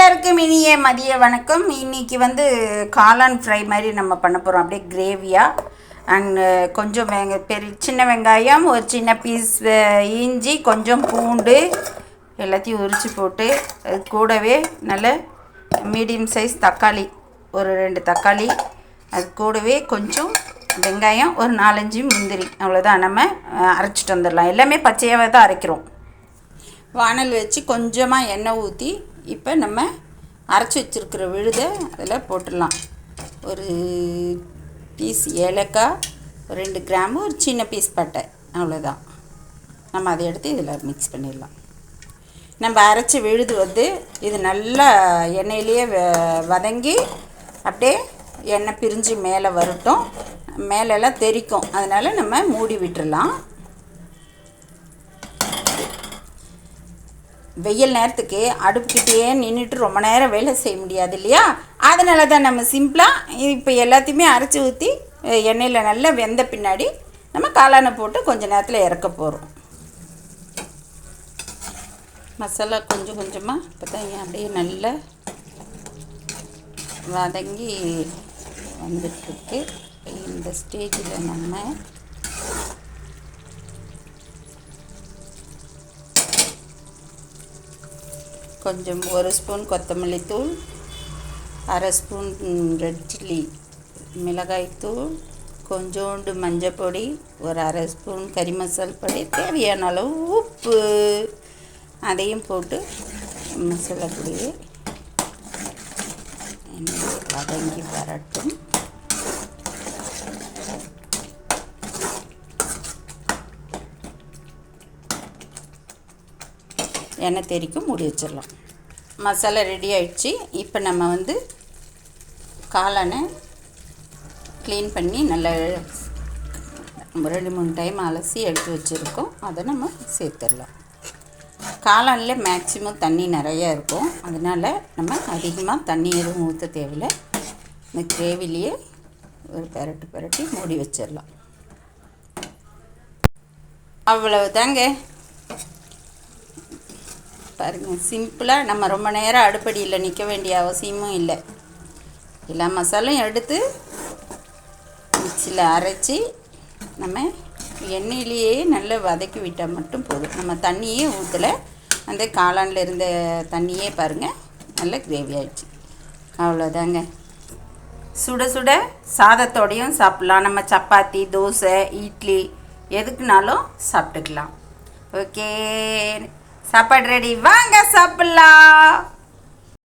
அனைவருக்கும் இனிய மதிய வணக்கம். இன்றைக்கி காளான் ஃப்ரை மாதிரி நம்ம பண்ண போகிறோம். அப்படியே கிரேவியாக. அண்ட் கொஞ்சம் சின்ன வெங்காயம், ஒரு சின்ன பீஸ் இஞ்சி, கொஞ்சம் பூண்டு எல்லாத்தையும் உரித்து போட்டு, அது கூடவே நல்ல மீடியம் சைஸ் தக்காளி, ஒரு 2 தக்காளி, அது கூடவே கொஞ்சம் வெங்காயம், ஒரு 4-5 முந்திரி, அவ்வளோதான். நம்ம அரைச்சிட்டு வந்துடலாம். எல்லாமே பச்சையாகவே தான் அரைக்கிறோம். வானல் வச்சு கொஞ்சமாக எண்ணெய் ஊற்றி இப்போ நம்ம அரைச்சி வச்சுருக்கிற விழுதை அதில் போட்டுடலாம். ஒரு பீஸ் ஏலக்காய், 2 கிராம்பு, ஒரு சின்ன பீஸ் பட்டை, அவ்வளோதான். நம்ம அதை எடுத்து இதில் மிக்ஸ் பண்ணிடலாம். நம்ம அரைச்சி விழுது இது நல்லா எண்ணெயிலேயே வதங்கி அப்படியே எண்ணெய் பிரிஞ்சு மேலே வரட்டும். மேலெல்லாம் தெறிக்கும், அதனால் நம்ம மூடி விட்டுடலாம். வெயில் நேரத்துக்கு அடுப்புக்கிட்டே நின்றுட்டு ரொம்ப நேரம் வேலை செய்ய முடியாது இல்லையா? அதனால தான் நம்ம சிம்பிளாக இப்போ எல்லாத்தையுமே அரைச்சி ஊற்றி எண்ணெயில் நல்லா வெந்த பின்னாடி நம்ம காளானை போட்டு கொஞ்சம் நேரத்தில் இறக்க போகிறோம். மசாலா கொஞ்சம் கொஞ்சமாக இப்போ தான் அப்படியே நல்லா வதங்கி வந்துட்டுருக்கு. இந்த ஸ்டேஜில் நம்ம கொஞ்சம் 1 ஸ்பூன் கொத்தமல்லி தூள், 1/2 ஸ்பூன் ரெட் சில்லி மிளகாய்த்தூள், கொஞ்சோண்டு மஞ்சள் பொடி, ஒரு 1/2 ஸ்பூன் கறி மசால் பொடி, தேவையான அளவு உப்பு, அதையும் போட்டு மசாலா பொடியை வதங்கி வரட்டும். எண்ணெய் தேரிக்கும் மூடி வச்சிடலாம். மசாலா ரெடி ஆகிடுச்சு. இப்போ நம்ம காளானை க்ளீன் பண்ணி நல்லா 2-3 டைம் அலசி எடுத்து வச்சுருக்கோம். அதை நம்ம சேர்த்துடலாம். காளானில் மேக்ஸிமம் தண்ணி நிறையா இருக்கும், அதனால் நம்ம அதிகமாக தண்ணி எதுவும் ஊற்ற தேவையில்லை. இந்த கிரேவிலேயே ஒரு பெரட்டி மூடி வச்சிடலாம். அவ்வளவுதாங்க. பாருங்கள், சிம்பிளாக. நம்ம ரொம்ப நேரம் அடுப்படியில் நிற்க வேண்டிய அவசியமும் இல்லை. எல்லா மசாலையும் எடுத்து மிக்சியில் அரைச்சி நம்ம எண்ணெயிலேயே நல்லா வதக்கி விட்டால் மட்டும் போதும். நம்ம தண்ணியே ஊற்றலை. அந்த காளானில் இருந்த தண்ணியே பாருங்கள் நல்ல கிரேவி ஆகிடுச்சு. அவ்வளோதாங்க. சுட சுட சாதத்தோடையும் சாப்பிட்லாம். நம்ம சப்பாத்தி, தோசை, இட்லி எதுக்குனாலும் சாப்பிட்டுக்கலாம். ஓகே, சாப்பாடு ரெடி, வாங்க சாப்பிட்லாம்.